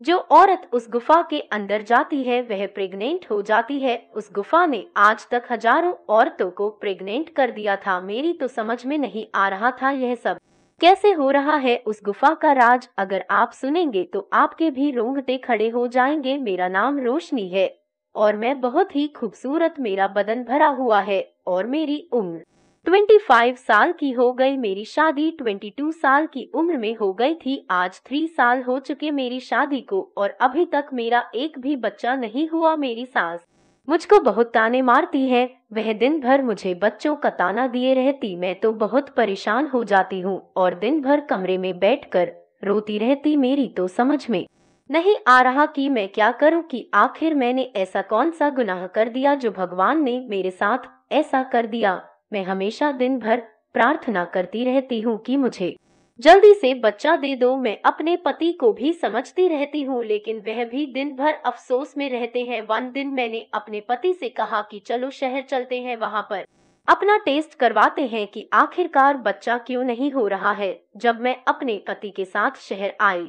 जो औरत उस गुफा के अंदर जाती है वह प्रेग्नेंट हो जाती है। उस गुफा ने आज तक हजारों औरतों को प्रेग्नेंट कर दिया था। मेरी तो समझ में नहीं आ रहा था यह सब कैसे हो रहा है। उस गुफा का राज अगर आप सुनेंगे तो आपके भी रोंगटे खड़े हो जाएंगे। मेरा नाम रोशनी है और मैं बहुत ही खूबसूरत, मेरा बदन भरा हुआ है और मेरी उम्र 25 साल की हो गई। मेरी शादी 22 साल की उम्र में हो गई थी। आज 3 साल हो चुके मेरी शादी को और अभी तक मेरा एक भी बच्चा नहीं हुआ। मेरी सास मुझको बहुत ताने मारती है। वह दिन भर मुझे बच्चों का ताना दिए रहती। मैं तो बहुत परेशान हो जाती हूँ और दिन भर कमरे में बैठकर रोती रहती। मेरी तो समझ में नहीं आ रहा कि मैं क्या करूं कि आखिर मैंने ऐसा कौन सा गुनाह कर दिया जो भगवान ने मेरे साथ ऐसा कर दिया। मैं हमेशा दिन भर प्रार्थना करती रहती हूँ कि मुझे जल्दी से बच्चा दे दो। मैं अपने पति को भी समझती रहती हूँ लेकिन वह भी दिन भर अफसोस में रहते हैं। one दिन मैंने अपने पति से कहा कि चलो शहर चलते हैं, वहाँ पर अपना टेस्ट करवाते हैं कि आखिरकार बच्चा क्यों नहीं हो रहा है। जब मैं अपने पति के साथ शहर आई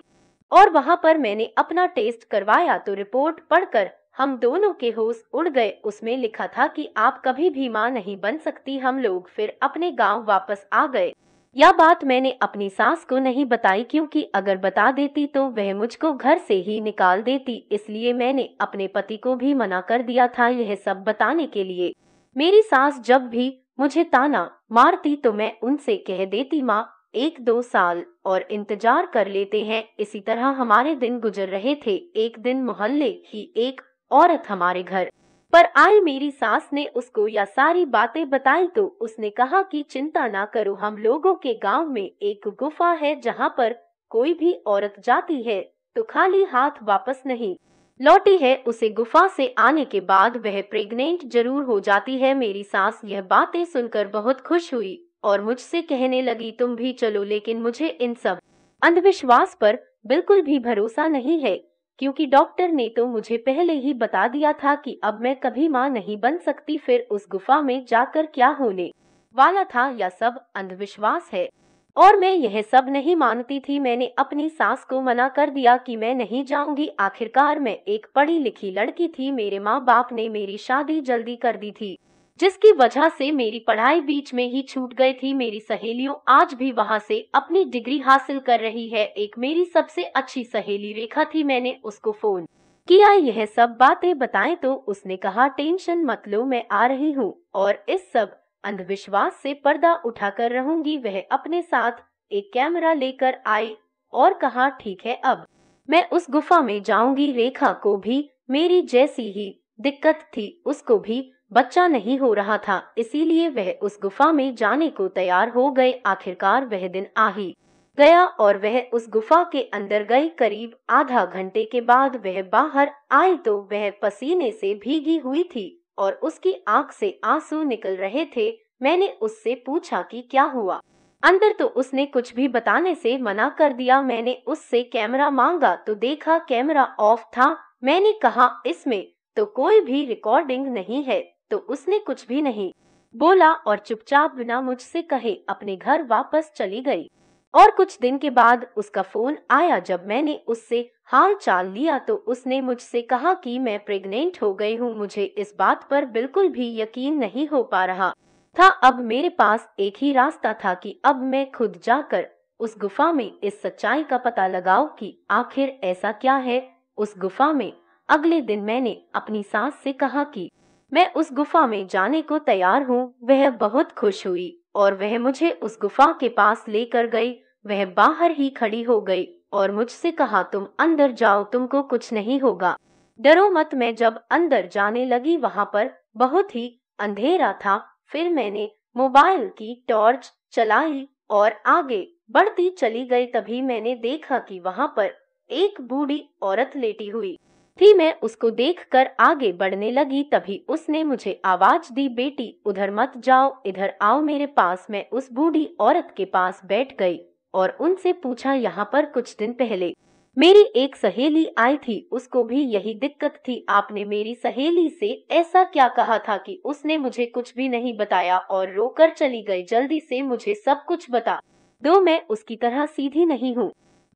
और वहाँ पर मैंने अपना टेस्ट करवाया तो रिपोर्ट पढ़कर हम दोनों के होश उड़ गए। उसमें लिखा था कि आप कभी भी मां नहीं बन सकती। हम लोग फिर अपने गांव वापस आ गए। यह बात मैंने अपनी सास को नहीं बताई क्योंकि अगर बता देती तो वह मुझको घर से ही निकाल देती। इसलिए मैंने अपने पति को भी मना कर दिया था यह सब बताने के लिए। मेरी सास जब भी मुझे ताना मारती तो मैं उनसे कह देती, माँ 1-2 साल और इंतजार कर लेते हैं। इसी तरह हमारे दिन गुजर रहे थे। एक दिन मोहल्ले की एक औरत हमारे घर पर आई। मेरी सास ने उसको यह सारी बातें बताई तो उसने कहा कि चिंता ना करो, हम लोगों के गांव में एक गुफा है जहां पर कोई भी औरत जाती है तो खाली हाथ वापस नहीं लौटी है। उसे गुफा से आने के बाद वह प्रेग्नेंट जरूर हो जाती है। मेरी सास यह बातें सुनकर बहुत खुश हुई और मुझसे कहने लगी तुम भी चलो। लेकिन मुझे इन सब अंधविश्वास पर बिल्कुल भी भरोसा नहीं है क्योंकि डॉक्टर ने तो मुझे पहले ही बता दिया था कि अब मैं कभी मां नहीं बन सकती। फिर उस गुफा में जाकर क्या होने वाला था यह सब अंधविश्वास है और मैं यह सब नहीं मानती थी। मैंने अपनी सास को मना कर दिया कि मैं नहीं जाऊंगी। आखिरकार मैं एक पढ़ी लिखी लड़की थी। मेरे माँ बाप ने मेरी शादी जल्दी कर दी थी जिसकी वजह से मेरी पढ़ाई बीच में ही छूट गई थी। मेरी सहेलियों आज भी वहां से अपनी डिग्री हासिल कर रही है। एक मेरी सबसे अच्छी सहेली रेखा थी, मैंने उसको फोन किया यह सब बातें बताएं तो उसने कहा टेंशन मत लो, मैं आ रही हूँ और इस सब अंधविश्वास से पर्दा उठाकर रहूंगी। वह अपने साथ एक कैमरा लेकर आई और कहा ठीक है अब मैं उस गुफा में जाऊंगी। रेखा को भी मेरी जैसी ही दिक्कत थी, उसको भी बच्चा नहीं हो रहा था, इसीलिए वह उस गुफा में जाने को तैयार हो गए। आखिरकार वह दिन आ ही गया और वह उस गुफा के अंदर गई। करीब आधा घंटे के बाद वह बाहर आई तो वह पसीने से भीगी हुई थी और उसकी आंख से आंसू निकल रहे थे। मैंने उससे पूछा कि क्या हुआ अंदर, तो उसने कुछ भी बताने से मना कर दिया। मैंने उससे कैमरा मांगा तो देखा कैमरा ऑफ था। मैंने कहा इसमें तो कोई भी रिकॉर्डिंग नहीं है तो उसने कुछ भी नहीं बोला और चुपचाप बिना मुझसे कहे अपने घर वापस चली गई। और कुछ दिन के बाद उसका फोन आया। जब मैंने उससे हाल चाल लिया तो उसने मुझसे कहा कि मैं प्रेग्नेंट हो गई हूँ। मुझे इस बात पर बिल्कुल भी यकीन नहीं हो पा रहा था। अब मेरे पास एक ही रास्ता था कि अब मैं खुद जाकर उस गुफा में इस सच्चाई का पता लगाऊं कि आखिर ऐसा क्या है उस गुफा में। अगले दिन मैंने अपनी सास से कहा कि मैं उस गुफा में जाने को तैयार हूँ। वह बहुत खुश हुई और वह मुझे उस गुफा के पास लेकर गई। वह बाहर ही खड़ी हो गई और मुझसे कहा तुम अंदर जाओ, तुमको कुछ नहीं होगा, डरो मत। मैं जब अंदर जाने लगी वहां पर बहुत ही अंधेरा था। फिर मैंने मोबाइल की टॉर्च चलाई और आगे बढ़ती चली गई। तभी मैंने देखा कि वहां पर एक बूढ़ी औरत लेटी हुई थी। मैं उसको देखकर आगे बढ़ने लगी तभी उसने मुझे आवाज दी, बेटी उधर मत जाओ, इधर आओ मेरे पास। मैं उस बूढ़ी औरत के पास बैठ गई और उनसे पूछा यहाँ पर कुछ दिन पहले मेरी एक सहेली आई थी, उसको भी यही दिक्कत थी। आपने मेरी सहेली से ऐसा क्या कहा था कि उसने मुझे कुछ भी नहीं बताया और रोकर चली गई। जल्दी से मुझे सब कुछ बता दो, मैं उसकी तरह सीधी नहीं हूँ।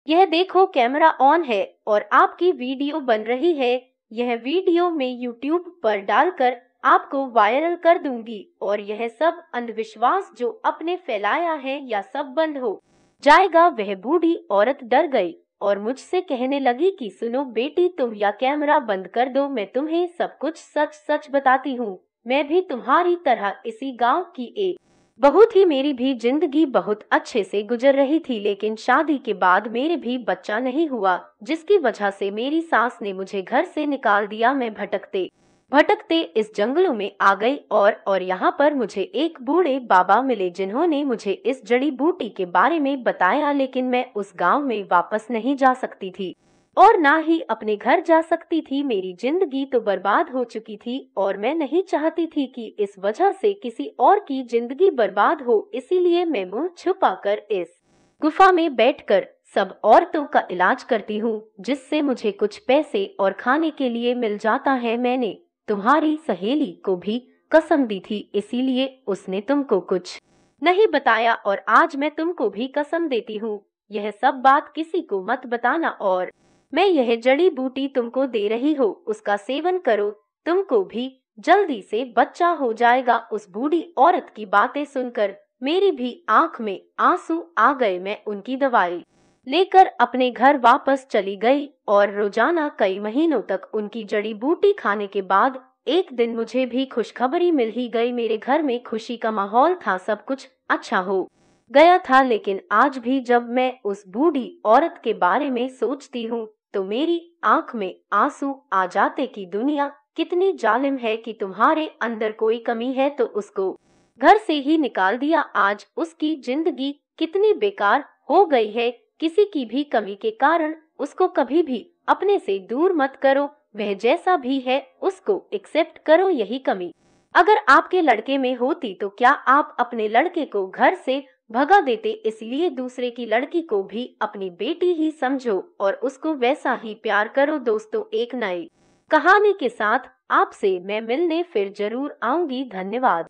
यह देखो कैमरा ऑन है और आपकी वीडियो बन रही है। यह वीडियो मैं यूट्यूब पर डालकर आपको वायरल कर दूंगी और यह सब अंधविश्वास जो आपने फैलाया है या सब बंद हो जाएगा। वह बूढ़ी औरत डर गई और मुझसे कहने लगी कि सुनो बेटी, तुम या कैमरा बंद कर दो, मैं तुम्हें सब कुछ सच सच बताती हूँ। मैं भी तुम्हारी तरह इसी गांव की एक बहू थी। मेरी भी जिंदगी बहुत अच्छे से गुजर रही थी, लेकिन शादी के बाद मेरे भी बच्चा नहीं हुआ, जिसकी वजह से मेरी सास ने मुझे घर से निकाल दिया। मैं भटकते भटकते इस जंगलों में आ गई और यहाँ पर मुझे एक बूढ़े बाबा मिले, जिन्होंने मुझे इस जड़ी बूटी के बारे में बताया। लेकिन मैं उस गांव में वापस नहीं जा सकती थी और ना ही अपने घर जा सकती थी। मेरी जिंदगी तो बर्बाद हो चुकी थी और मैं नहीं चाहती थी कि इस वजह से किसी और की जिंदगी बर्बाद हो। इसीलिए मैं मुंह छुपाकर इस गुफा में बैठकर सब औरतों का इलाज करती हूँ, जिससे मुझे कुछ पैसे और खाने के लिए मिल जाता है। मैंने तुम्हारी सहेली को भी कसम दी थी, इसीलिए उसने तुमको कुछ नहीं बताया और आज मैं तुमको भी कसम देती हूँ, यह सब बात किसी को मत बताना। और मैं यह जड़ी बूटी तुमको दे रही हूँ, उसका सेवन करो, तुमको भी जल्दी से बच्चा हो जाएगा। उस बूढ़ी औरत की बातें सुनकर मेरी भी आंख में आंसू आ गए। मैं उनकी दवाई लेकर अपने घर वापस चली गई और रोजाना कई महीनों तक उनकी जड़ी बूटी खाने के बाद एक दिन मुझे भी खुशखबरी मिल ही गई। मेरे घर में खुशी का माहौल था, सब कुछ अच्छा हो गया था। लेकिन आज भी जब मैं उस बूढ़ी औरत के बारे में सोचती हूँ तो मेरी आंख में आंसू आ जाते कि दुनिया कितनी जालिम है कि तुम्हारे अंदर कोई कमी है तो उसको घर से ही निकाल दिया। आज उसकी जिंदगी कितनी बेकार हो गई है। किसी की भी कमी के कारण उसको कभी भी अपने से दूर मत करो, वह जैसा भी है उसको एक्सेप्ट करो। यही कमी अगर आपके लड़के में होती तो क्या आप अपने लड़के को घर से भगा देते? इसलिए दूसरे की लड़की को भी अपनी बेटी ही समझो और उसको वैसा ही प्यार करो। दोस्तों, एक नई कहानी के साथ आपसे मैं मिलने फिर जरूर आऊंगी। धन्यवाद।